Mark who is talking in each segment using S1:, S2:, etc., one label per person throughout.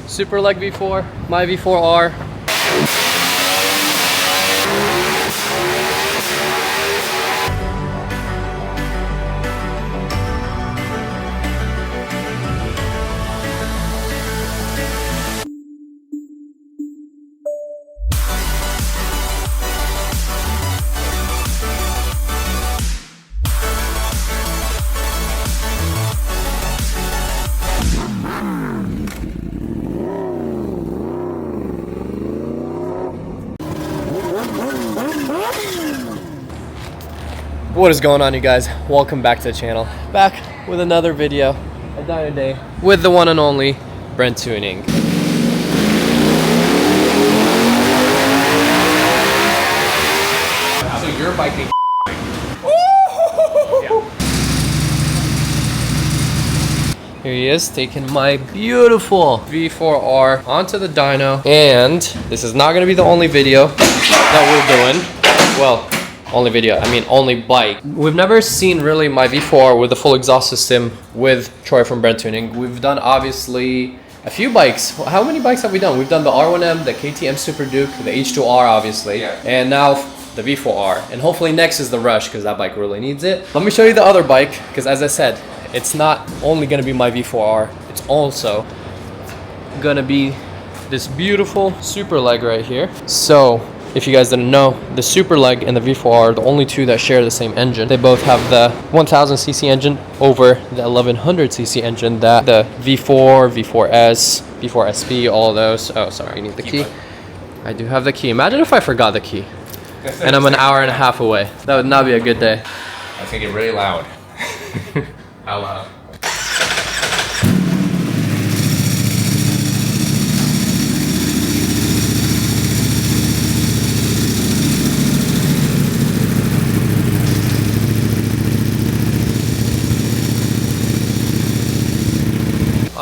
S1: Superleg V4, my V4R. What is going on, you guys? Welcome back to the channel. Back with another video, a dyno day with the one and only Brent Tuning.
S2: So you're biking.
S1: Here he is, taking my beautiful V4R onto the dyno. And this is not gonna be the only video that we're doing. Well, only video, I mean only bike. We've never seen really my V4R with the full exhaust system with Troy from Brent Tuning. We've done obviously a few bikes. How many bikes have we done? We've done the R1M, the KTM Super Duke, the H2R obviously, and now the V4R. And hopefully next is the Rush, because that bike really needs it. Let me show you the other bike, because as I said, it's not only gonna be my V4R, it's also gonna be this beautiful Superleg right here. So if you guys didn't know, the Superleg and the V4R are the only two that share the same engine. They both have the 1000cc engine over the 1100cc engine that the V4, V4S, V4SP, all of those. Oh, sorry, you need the key. I do have the key. Imagine if I forgot the key and I'm an hour and a half away. That would not be a good day.
S2: I think it's really loud. How loud?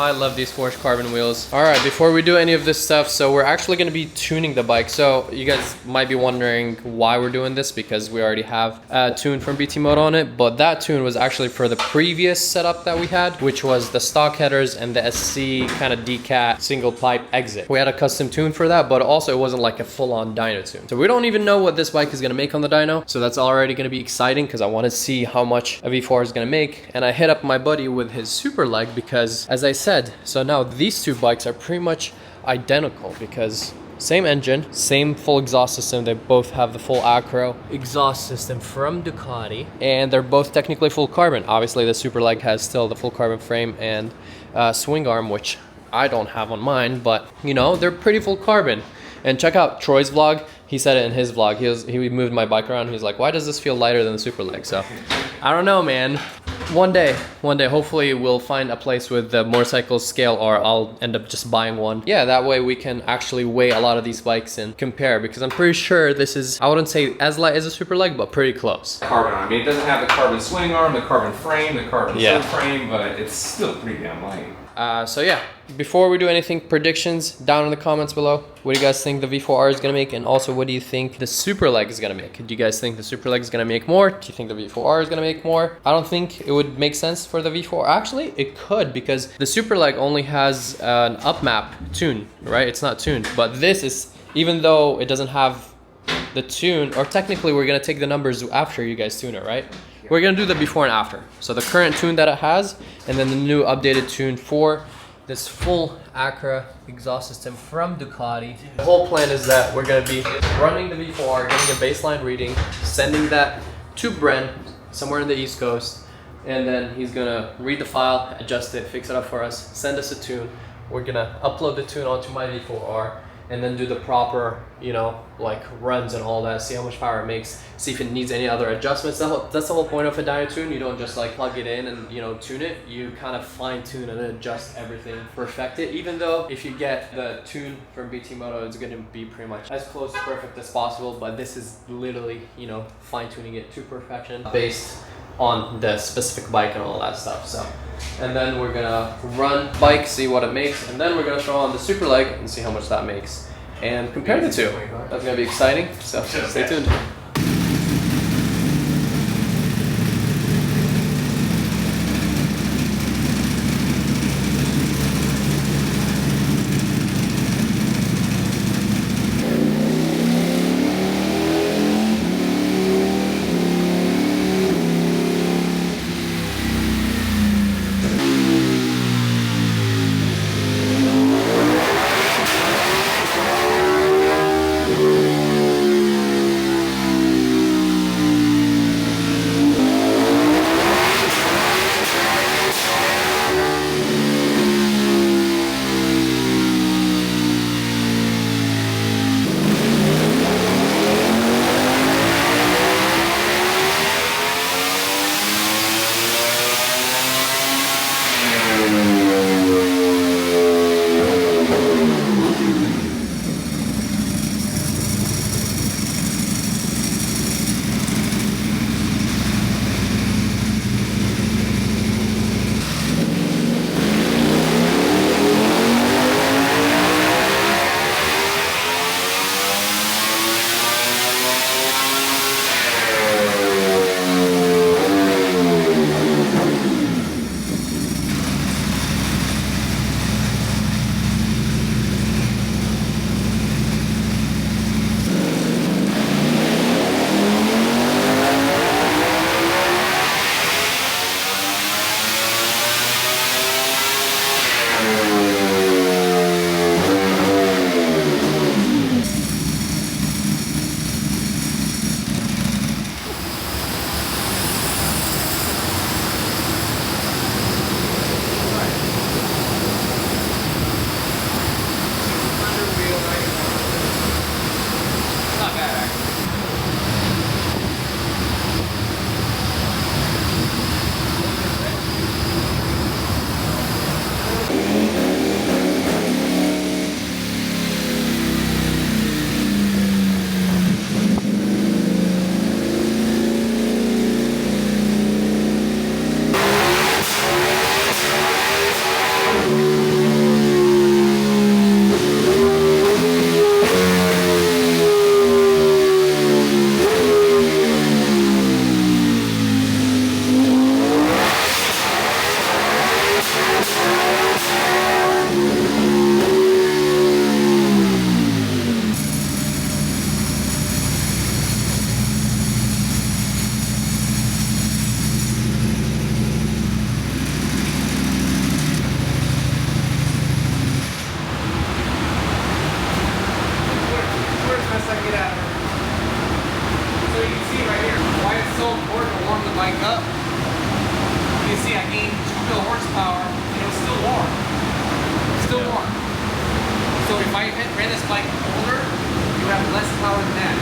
S1: I love these forged carbon wheels. All right, before we do any of this stuff, so we're actually gonna be tuning the bike. So you guys might be wondering why we're doing this, because we already have a tune from BT Moto on it, but that tune was actually for the previous setup that we had, which was the stock headers and the SC kind of decat single pipe exit. We had a custom tune for that, but also it wasn't like a full-on dyno tune. So we don't even know what this bike is gonna make on the dyno, so that's already gonna be exciting because I want to see how much a V4 is gonna make. And I hit up my buddy with his Superleg because, as I said, so now these two bikes are pretty much identical because same engine, same full exhaust system. They both have the full acro exhaust system from Ducati, and they're both technically full carbon. Obviously the Superleg has still the full carbon frame and swing arm, which I don't have on mine, but you know, they're pretty full carbon. And check out Troy's vlog. He said it in his vlog. He moved my bike around. He's like, why does this feel lighter than the Superleg? So I don't know, man. One day, hopefully we'll find a place with the motorcycle scale, or I'll end up just buying one. Yeah, that way we can actually weigh a lot of these bikes and compare, because I'm pretty sure this is, I wouldn't say as light as a Superleg, but pretty close.
S2: Carbon arm. I mean, it doesn't have the carbon swing arm, the carbon frame, the carbon frame, but it's still pretty damn light.
S1: So yeah, before we do anything, predictions down in the comments below. What do you guys think the V4R is gonna make? And also, what do you think the Superleg is gonna make? Do you guys think the Superleg is gonna make more? Do you think the V4R is gonna make more? I don't think it would make sense for the V4. Actually, it could, because the Superleg only has an upmap tune, right? It's not tuned, but this is, even though it doesn't have the tune, or technically we're gonna take the numbers after you guys tune it, right? We're gonna do the before and after. So the current tune that it has, and then the new updated tune for this full Acura exhaust system from Ducati. The whole plan is that we're gonna be running the V4R, getting a baseline reading, sending that to Brent somewhere in the East Coast, and then he's gonna read the file, adjust it, fix it up for us, send us a tune. We're gonna upload the tune onto my V4R, and then do the proper, you know, like runs and all that, see how much power it makes, see if it needs any other adjustments. That's the whole point of a dyno tune. You don't just like plug it in and, you know, tune it. You kind of fine tune and adjust everything, perfect it. Even though if you get the tune from BT Moto, it's going to be pretty much as close to perfect as possible, but this is literally, you know, fine tuning it to perfection based on the specific bike and all that stuff. So, and then we're gonna run bike, see what it makes, and then we're gonna throw on the Superleg and see how much that makes and compare the two. That's gonna be exciting, so stay tuned.
S2: if I ran this bike colder, you have less power than that.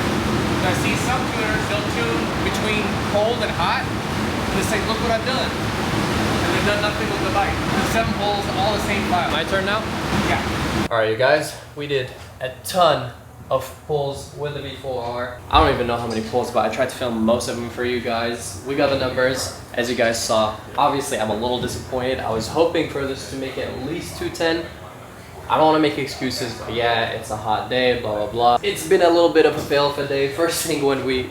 S2: So I see some tuners, they'll tune between cold and hot, and they say, look what I've done. And they've done nothing with the bike. The 7 poles, all the same file.
S1: My turn now?
S2: Yeah.
S1: Alright, you guys, we did a ton of pulls with the V4R. I don't even know how many pulls, but I tried to film most of them for you guys. We got the numbers, as you guys saw. Obviously, I'm a little disappointed. I was hoping for this to make it at least 210. I don't want to make excuses, but yeah, it's a hot day, blah, blah, blah. It's been a little bit of a fail of a day. First thing when we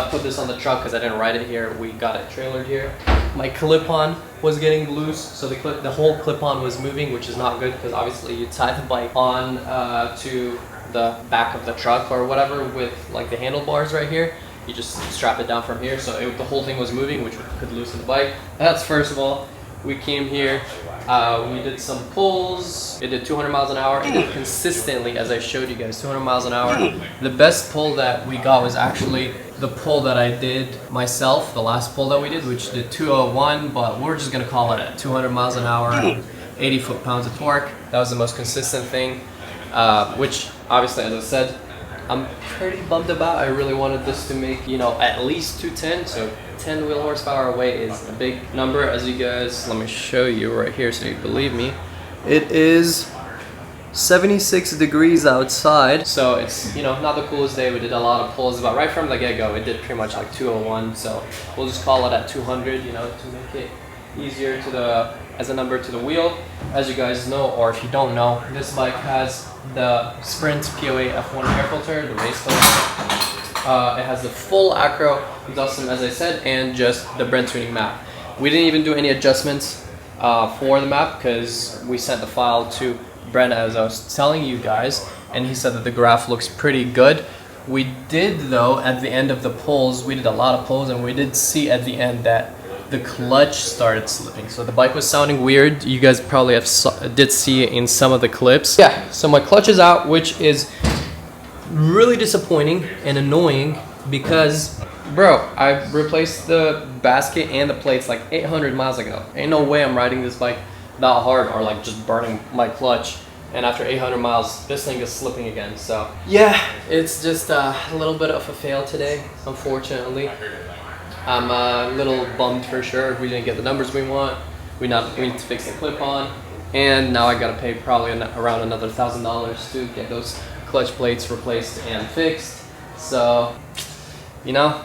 S1: put this on the truck, because I didn't ride it here, we got it trailered here. My clip-on was getting loose, so the whole clip-on was moving, which is not good, because obviously you tie the bike on to the back of the truck or whatever with like the handlebars right here. You just strap it down from here, so the whole thing was moving, which could loosen the bike. That's first of all. We came here, we did some pulls. It did 200 miles an hour. It did consistently, as I showed you guys, 200 miles an hour. The best pull that we got was actually the pull that I did myself, the last pull that we did, which did 201, but we're just gonna call it at 200 miles an hour, 80 foot-pounds of torque. That was the most consistent thing, which obviously, as I said, I'm pretty bummed about. I really wanted this to make, you know, at least 210, so 10 wheel horsepower away is a big number. As you guys, let me show you right here so you believe me. It is 76 degrees outside, so it's, you know, not the coolest day. We did a lot of pulls, but right from the get-go, it did pretty much like 201, so we'll just call it at 200, you know, to make it easier to the, as a number to the wheel. As you guys know, or if you don't know, this bike has the Sprint POA F1 air filter, the race filter. It has the full acro exhaust system, as I said, and just the Brent tuning map. We didn't even do any adjustments for the map because we sent the file to Brent, as I was telling you guys, and he said that the graph looks pretty good. We did, though, at the end of the pulls, we did a lot of pulls, and we did see at the end that the clutch started slipping. So the bike was sounding weird. You guys probably did see it in some of the clips. Yeah, so my clutch is out, which is really disappointing and annoying because, bro, I replaced the basket and the plates like 800 miles ago. Ain't no way I'm riding this bike that hard or like just burning my clutch. And after 800 miles, this thing is slipping again. So yeah, it's just a little bit of a fail today, unfortunately. I'm a little bummed for sure. We didn't get the numbers we want. We need to fix the clip-on, and now I gotta pay probably around another $1,000 to get those clutch plates replaced and fixed. So, you know,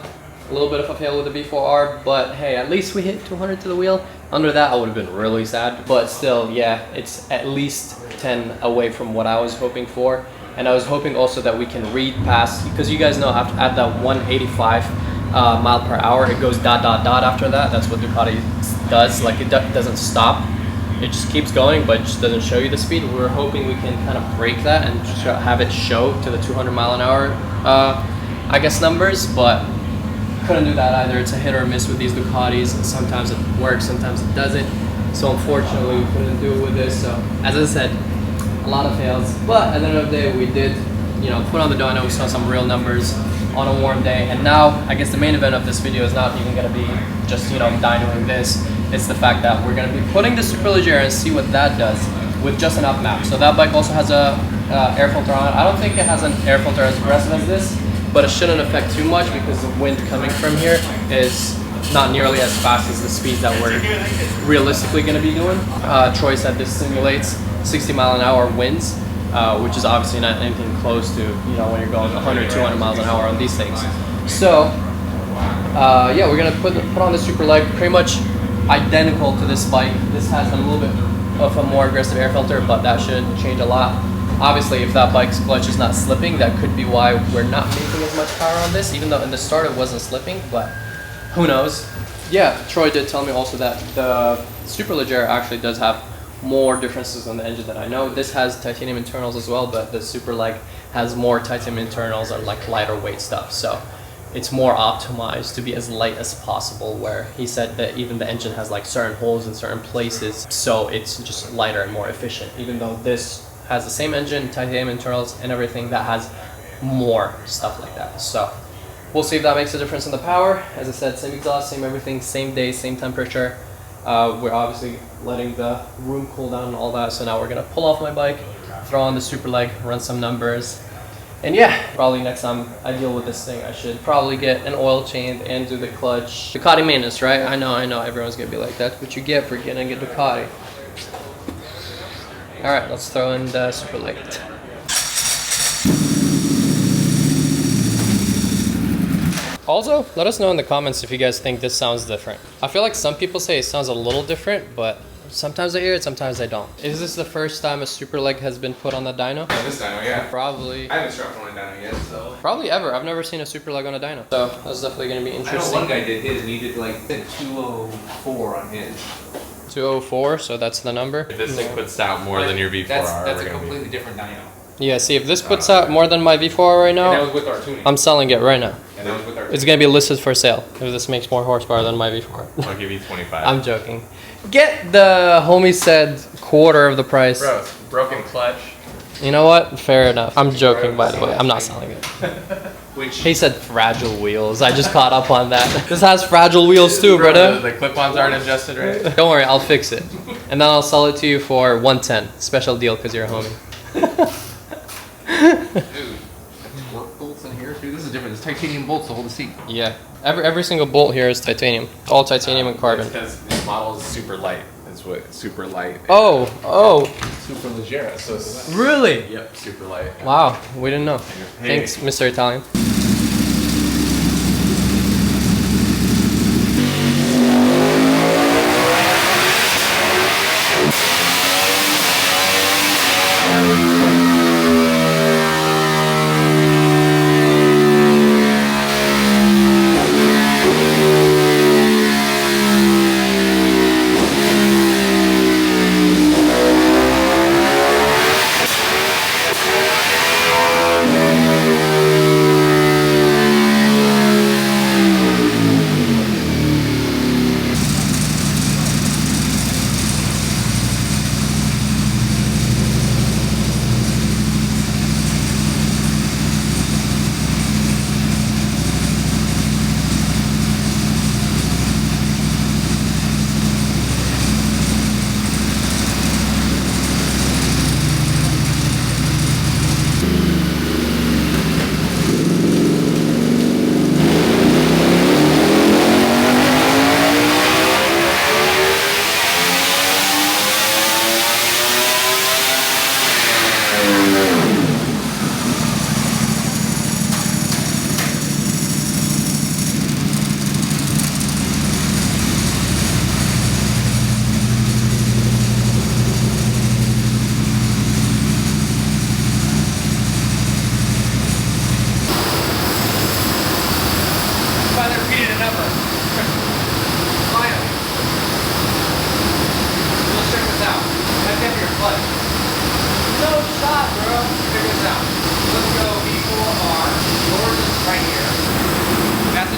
S1: a little bit of a fail with the V4R, but hey, at least we hit 200 to the wheel. Under that, I would have been really sad, but still, yeah, it's at least 10 away from what I was hoping for. And I was hoping also that we can read past, because you guys know at that 185 mile per hour, it goes dot dot dot after that. That's what Ducati does. Like, it doesn't stop, it just keeps going, but it just doesn't show you the speed. We were hoping we can kind of break that and have it show to the 200 mile an hour I guess numbers, but couldn't do that either. It's a hit or miss with these Ducatis. Sometimes it works, sometimes it doesn't. So unfortunately, we couldn't do it with this. So as I said, a lot of fails, but at the end of the day, we did, you know, put on the dyno. We saw some real numbers on a warm day, and now I guess the main event of this video is not even gonna be just, you know, dynoing this. It's the fact that we're gonna be putting the Superleggera and see what that does with just an up map. So that bike also has a air filter on it. I don't think it has an air filter as aggressive as this, but it shouldn't affect too much because the wind coming from here is not nearly as fast as the speeds that we're realistically gonna be doing. Troy said this simulates 60 mile an hour winds, which is obviously not anything close to, you know, when you're going 100, 200 miles an hour on these things. So, yeah, we're gonna put on the Superleg, pretty much identical to this bike. This has a little bit of a more aggressive air filter, but that shouldn't change a lot. Obviously, if that bike's clutch is not slipping, that could be why we're not making as much power on this, even though in the start it wasn't slipping, but who knows. Yeah, Troy did tell me also that the Superleggera actually does have more differences on the engine than I know. This has titanium internals as well, but the Superleg has more titanium internals or like lighter weight stuff. So it's more optimized to be as light as possible, where he said that even the engine has like certain holes in certain places. So it's just lighter and more efficient, even though this has the same engine, titanium internals and everything, that has more stuff like that. So we'll see if that makes a difference in the power. As I said, same exhaust, same everything, same day, same temperature. We're obviously letting the room cool down and all that. So now we're gonna pull off my bike, throw on the super leg, run some numbers. And yeah, probably next time I deal with this thing, I should probably get an oil change and do the clutch. Ducati maintenance, right? I know, everyone's gonna be like, that's what you get for getting a Ducati. All right, let's throw in the super leg. Also, let us know in the comments if you guys think this sounds different. I feel like some people say it sounds a little different, but sometimes I hear it, sometimes I don't. Is this the first time a super leg has been put on the dyno?
S2: Yeah, this dyno, yeah.
S1: Probably.
S2: I haven't strapped on a dyno yet, so.
S1: Probably ever. I've never seen a super leg on a dyno. So that's definitely gonna be interesting.
S2: I know one guy did his and he did like 204 on his.
S1: 204, so that's the number.
S3: If this thing puts out more than your V4R,
S2: that's a completely different dyno.
S1: Yeah, see, if this puts out more than my V4R right
S2: And that
S1: now,
S2: was with our tuning.
S1: I'm selling it right now.
S2: And that was with our
S1: It's gonna be listed for sale if this makes more horsepower than my V4R.
S3: I'll give you 25.
S1: I'm joking. Get the homie said quarter of the price.
S3: Bro, it's broken clutch.
S1: You know what? Fair enough. I'm joking, by the way. I'm not selling it.
S2: Which
S1: He said fragile wheels. I just caught up on that. This has fragile wheels too, brother.
S3: The clip-ons aren't adjusted right.
S1: Don't worry, I'll fix it. And then I'll sell it to you for 110. Special deal because you're a homie.
S2: dude, work bolts in here, dude. This is different. It's titanium bolts to hold the seat.
S1: Yeah. Every single bolt here is titanium. All titanium and carbon.
S3: Because this model is super light. That's what super light.
S1: Oh.
S3: Superleggera. So it's,
S1: Really?
S3: yep, super light.
S1: Wow, we didn't know.
S3: Hey.
S1: Thanks, Mr. Italian.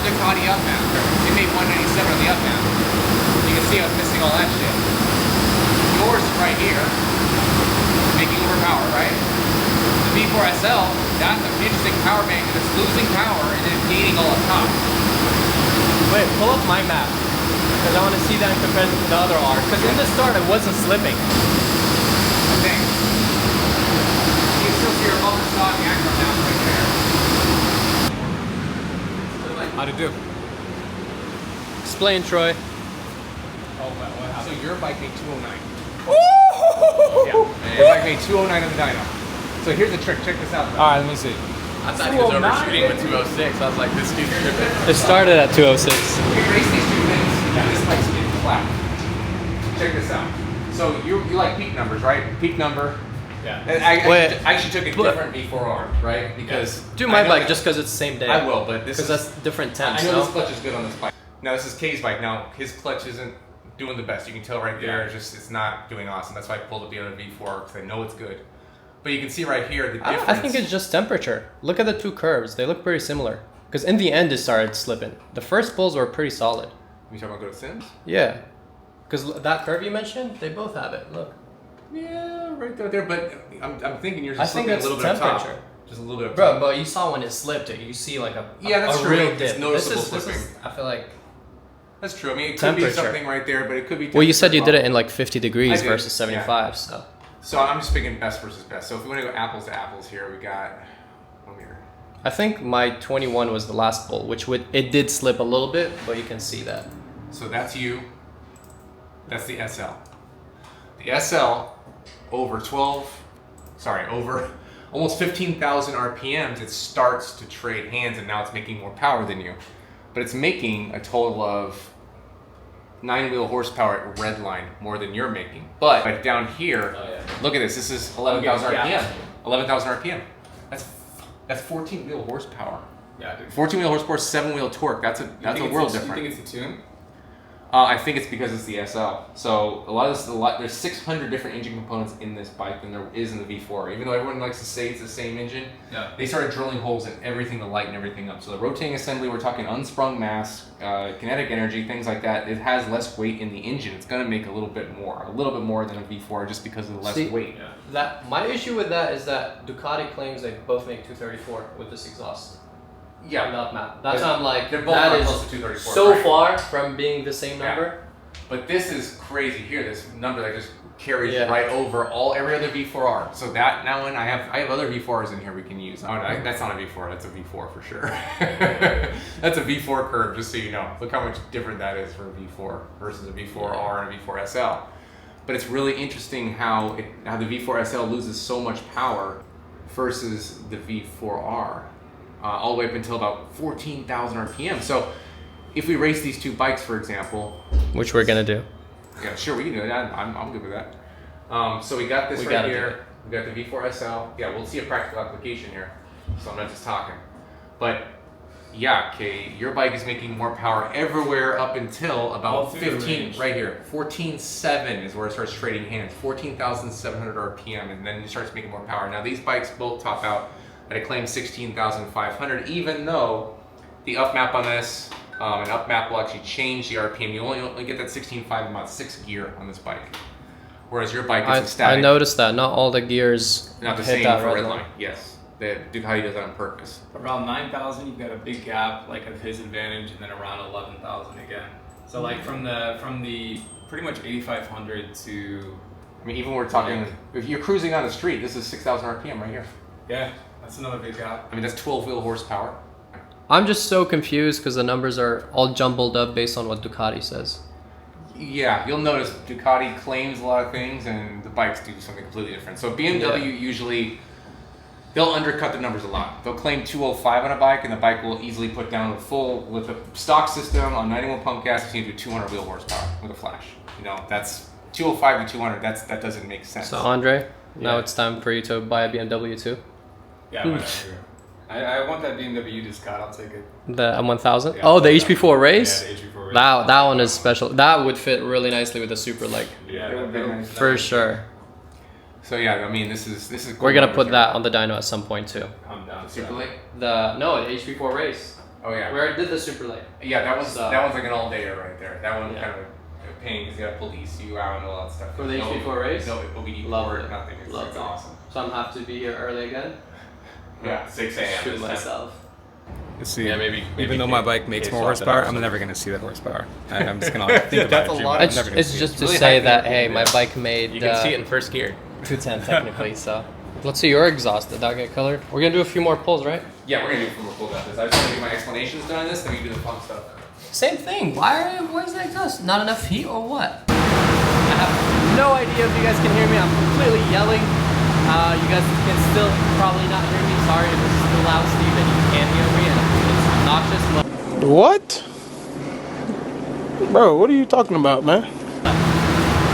S2: Ducati up mount. They made 197 on the up mount. You can see I was missing all that shit. Yours is right here, making over power, right? The V4SL, that's an interesting power bank that's losing power and then gaining all up top.
S1: Wait, pull up my map. Because I want to see that in comparison to the other R. Because in the start, it wasn't slipping.
S2: I think. You can still see your upper stock acro down right there. How'd it do?
S1: Explain, Troy.
S2: Oh, wow. So your bike made 209. Yeah. Your bike made 209 on the dyno. So here's the trick. Check this out.
S1: Alright, let me see.
S3: I thought he was overshooting with 206. I was like, this dude's tripping.
S1: It started at 206.
S2: We race these two things. Yeah, this bike's getting flat. Check this out. So you like peak numbers, right? Peak number.
S3: Yeah.
S2: And
S1: Wait.
S2: I actually took a different V4R, right? Because
S1: Do my
S2: I know
S1: bike
S2: that-
S1: just because it's the same day.
S2: I will, but this
S1: Because
S2: is
S1: that's different temps,
S2: I know
S1: no?
S2: this clutch is good on this bike. Now this is Kay's bike. Now his clutch isn't doing the best. You can tell right there. It's not doing awesome. That's why I pulled up the other V4 because I know it's good. But you can see right here the difference.
S1: I think it's just temperature. Look at the two curves. They look pretty similar. Because in the end, it started slipping. The first pulls were pretty solid.
S2: You talking about go to Sims?
S1: Yeah. Because that curve you mentioned, they both have it. Look.
S2: Yeah, right there. But I'm thinking yours is
S1: I think
S2: slipping
S1: it's
S2: a little bit up top.
S1: temperature.
S2: Just a little bit up
S1: Bro,
S2: top.
S1: but you saw when it slipped, you see like a
S2: Yeah, that's
S1: a
S2: true.
S1: real
S2: It's
S1: dip.
S2: noticeable
S1: This
S2: slipping.
S1: is, I feel like.
S2: That's true. I mean, it could be
S1: Temperature.
S2: something right there, but it could be.
S1: Well, you said you did it
S2: temperature
S1: in like 50 degrees
S2: I did,
S1: versus 75,
S2: yeah.
S1: so.
S2: So I'm just picking best versus best. So if we want to go apples to apples here, we got. Oh, here.
S1: I think my 21 was the last pull, which it did slip a little bit, but you can see that.
S2: So that's you. That's the SL. The SL over almost 15,000 RPMs, it starts to trade hands, and now it's making more power than you. But it's making a total of 9-wheel horsepower at red line more than you're making. But down here, look at this. This is 11,000 RPM. 11,000 RPM. That's 14-wheel horsepower.
S3: Yeah, dude.
S2: 14-wheel horsepower, 7-wheel torque. That's a world difference.
S3: You think it's a tune?
S2: I think it's because it's the SL. So there's 600 different engine components in this bike than there is in the V4. Even though everyone likes to say it's the same engine, they started drilling holes in everything to lighten everything up. So the rotating assembly, we're talking unsprung mass, kinetic energy, things like that. It has less weight in the engine. It's going to make a little bit more than a V4 just because of the less weight.
S1: Yeah. My issue with that is that Ducati claims they both make 234 with this exhaust.
S2: Yeah,
S1: on that map. That's why I'm like,
S2: they're both
S1: that is
S2: close to 234,
S1: so
S2: right?
S1: far from being the same number.
S2: Yeah. But this is crazy here. This number that just carries
S1: Yeah.
S2: right over every other V4R. So that now when I have other V4s in here we can use. Oh, no, that's not a V4. That's a V4 for sure. That's a V4 curve, just so you know. Look how much different that is for a V4 versus a V4R and a V4 SL. But it's really interesting how the V4 SL loses so much power versus the V4R. All the way up until about 14,000 RPM. So if we race these two bikes, for example,
S1: Which we're gonna do.
S2: yeah, sure, we can do that. I'm good with that. So we got this right here. We got the V4 SL. Yeah, we'll see a practical application here. So I'm not just talking. But yeah, okay, your bike is making more power everywhere up until about 15, right here. 14.7 is where it starts trading hands. 14,700 RPM, and then it starts making more power. Now these bikes both top out at a claim 16,500, even though the up map on this, an up map will actually change the RPM. You only get that 16.5 in about 6th gear on this bike. Whereas your bike is static.
S1: I noticed that. Not all the gears
S2: Not the
S1: hit
S2: same
S1: that
S2: for
S1: red
S2: red
S1: line.
S2: line. Yes. The Ducati does that on purpose.
S3: Around 9,000, you've got a big gap, like of his advantage, and then around 11,000 again. So like from the pretty much 8,500 to.
S2: I mean, even we're talking, if you're cruising on the street, this is 6,000 RPM right here.
S3: Yeah, that's another big gap.
S2: I mean, that's 12-wheel horsepower.
S1: I'm just so confused because the numbers are all jumbled up based on what Ducati says.
S2: Yeah, you'll notice Ducati claims a lot of things and the bikes do something completely different. So BMW usually, they'll undercut the numbers a lot. They'll claim 205 on a bike and the bike will easily put down with a stock system on 91 pump gas, you can do 200 wheel horsepower with a flash. You know, that's 205 to 200, that doesn't make sense.
S1: So Andre, now it's time for you to buy a BMW too.
S3: Yeah, whatever. I want that BMW Ducati, I'll take it.
S1: The M1000?
S3: Yeah,
S1: oh, the HP4 race?
S3: Yeah, the HP4 race.
S1: That one is special. That would fit really nicely with the Super Leg.
S3: Yeah,
S2: That would be nice.
S1: For sure.
S2: So yeah, I mean, this is cool.
S1: We're gonna put that on the dyno at some point too.
S3: I'm down.
S2: Super late?
S1: The HP4 race.
S2: Oh yeah.
S1: We already did the Super Leg.
S2: Yeah, that one's like an all-dayer right there. That one kind of a pain because you gotta police you out and all that stuff.
S1: For the HP4 race?
S2: No OBD
S1: Love
S2: port,
S1: it.
S2: nothing.
S1: Love
S2: It's
S1: it.
S2: awesome.
S1: So I'm have to be here early again.
S2: Yeah, 6 a.m.
S1: Shoot myself.
S4: See,
S3: Yeah, maybe
S4: even though my bike makes more
S3: swap that
S4: horsepower,
S3: out.
S4: I'm never gonna see that horsepower. I'm just gonna think about
S2: That's
S4: it.
S2: a
S4: Jim.
S2: lot.
S4: I'm
S1: It's,
S4: never gonna
S1: it's
S4: see
S1: just
S4: it.
S1: to
S2: Really
S1: say
S2: high
S1: that,
S2: thinking,
S1: hey,
S2: yeah.
S1: my bike made
S3: You can see it in first gear.
S1: 210 technically, so. Let's see your exhaust. Did that get colored? We're gonna do a few more pulls, right?
S2: Yeah, we're gonna do more cool about this. I just want to get my explanations done on this, then we can do the fun stuff.
S1: Same thing. Why is that exhaust? Not enough heat or what? I have no idea if you guys can hear me. I'm completely yelling. You guys can still probably not hear me. Sorry if it's too loud, Steve, and you can't hear me and it's obnoxious.
S5: What? Bro, what are you talking about, man?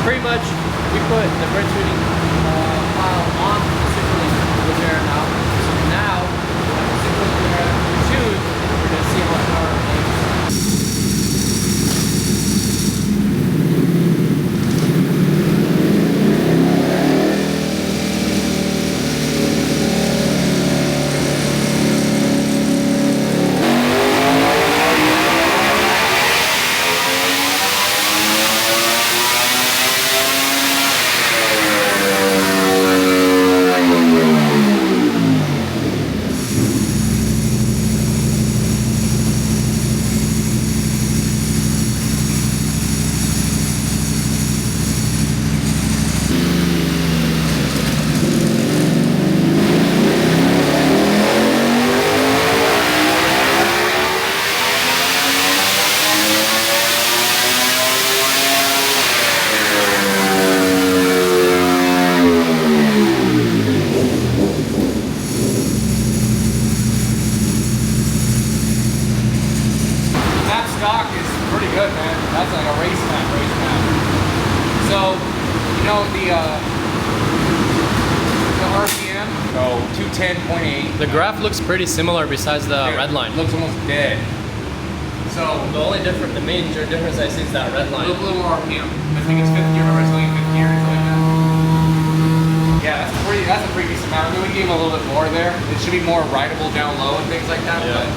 S1: Pretty much, we put the brake tuning file on the Superleggera now. So now, the Superleggera tuned, we're gonna see how much power it makes.
S2: 10.8.
S1: The graph looks pretty similar besides the red line.
S2: Looks almost dead. So
S1: The major difference I see is that red
S2: a little more RPM. I think it's fifth gear. Remember, it's only fifth gear. It's like that. Yeah, that's a pretty decent amount. I mean, we gave him a little bit more there. It should be more rideable down low and things like that.
S1: Yeah.
S2: But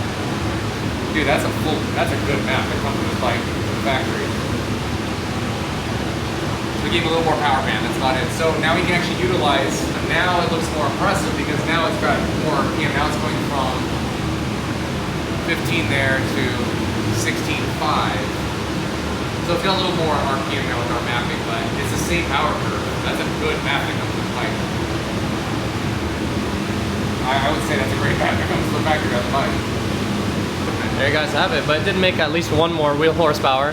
S2: dude, that's a good map that comes with this bike from the factory. We gave him a little more power band. That's about it. So now we can actually utilize. Now it looks more impressive because now it's got more RPM. Now it's going from 15 there to 16.5. So it's got a little more RPM now with our mapping, but it's the same power curve. That's a good map that comes with the bike. I would say that's a great map that comes with the factory on the bike.
S1: There you guys have it, but it did make at least one more wheel horsepower.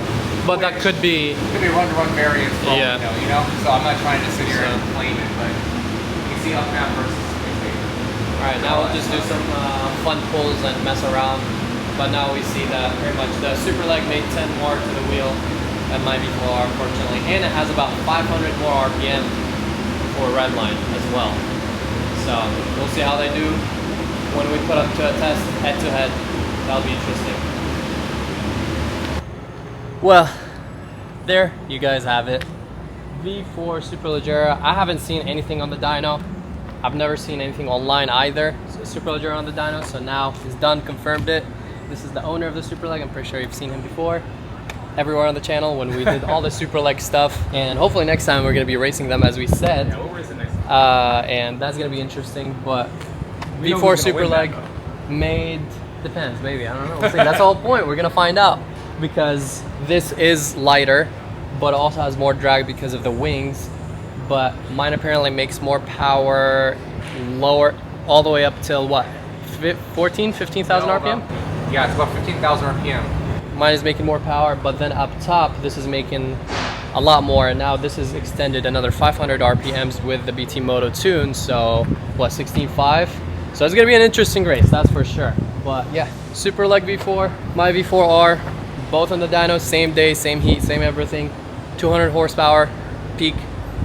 S1: But that could be
S2: run-to-run variants from,
S1: Yeah.
S2: you know? So I'm not trying to sit here and claim it, but you can see up map versus
S1: Alright, now we'll just do some fun pulls and mess around. But now we see that pretty much the Superleg made 10 more to the wheel than my V4R, unfortunately. And it has about 500 more RPM for Redline as well. So we'll see how they do when we put up to a test head-to-head. That'll be interesting. Well, there you guys have it. V4 Superleggera. I haven't seen anything on the dyno. I've never seen anything online either. So Superleggera on the dyno. So now it's done, confirmed it. This is the owner of the Superleg. I'm pretty sure you've seen him before. Everywhere on the channel when we did all the Superleg stuff. And hopefully next time we're going to be racing them as we said.
S2: Yeah, we'll race it next time.
S1: And that's going to be interesting. But
S2: We know
S1: V4
S2: who's gonna win that,
S1: Superleg made... Depends, maybe. I don't know. We'll see. That's the whole point. We're going to find out. Because this is lighter, but it also has more drag because of the wings. But mine apparently makes more power lower, all the way up till what? 15,000 RPM?
S2: Yeah, it's about 15,000 RPM.
S1: Mine is making more power, but then up top, this is making a lot more. And now this is extended another 500 RPMs with the BT Moto tune. So what, 16.5? So it's gonna be an interesting race, that's for sure. But yeah, Superleg V4, my V4R, both on the dyno, same day, same heat, same everything. 200 horsepower, peak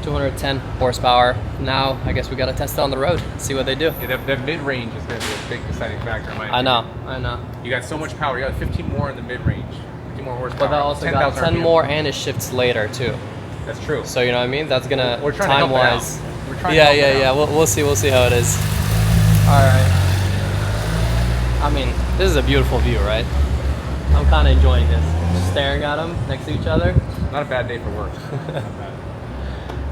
S1: 210 horsepower. Now, I guess we gotta test it on the road, see what they do.
S2: Yeah, the mid-range is going to be a big deciding factor in my opinion.
S1: I know.
S2: You got so much power. You got 15 more in the mid-range. 15 more horsepower.
S1: But that also got 10
S2: RPM.
S1: more and it shifts later too.
S2: That's true.
S1: So you know what I mean? That's gonna,
S2: We're trying to help it out.
S1: time-wise.
S2: We're trying to help it out.
S1: We'll see how it is. Alright. I mean, this is a beautiful view, right? I'm kinda enjoying this. Just staring at them next to each other.
S2: Not a bad day for work.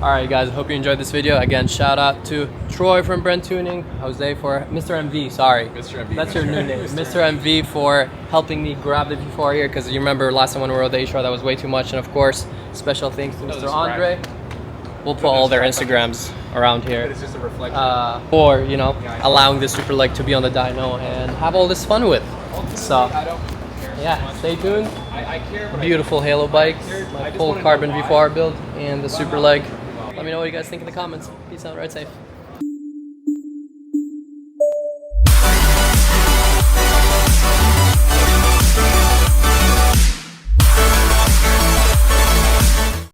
S1: Alright guys, I hope you enjoyed this video. Again, shout out to Troy from Brent Tuning, Jose for Mr. MV, sorry.
S2: Mr. MV.
S1: That's your new name. Mr. MV for helping me grab the V4 here, because you remember last time when we rode the HR, that was way too much. And of course, special thanks to Mr. Andre. We'll put all their Instagrams around here.
S2: But it's just a reflection.
S1: For, you know, allowing the Superleg to be on the dyno and have all this fun with. So,
S2: I don't care.
S1: yeah, stay tuned.
S2: I care, but
S1: Beautiful Halo bike,
S2: I
S1: my
S2: just
S1: full
S2: wanna know
S1: carbon
S2: why.
S1: V4R build, and the Superleg. Let me know what you guys think in the comments. Peace out, ride safe.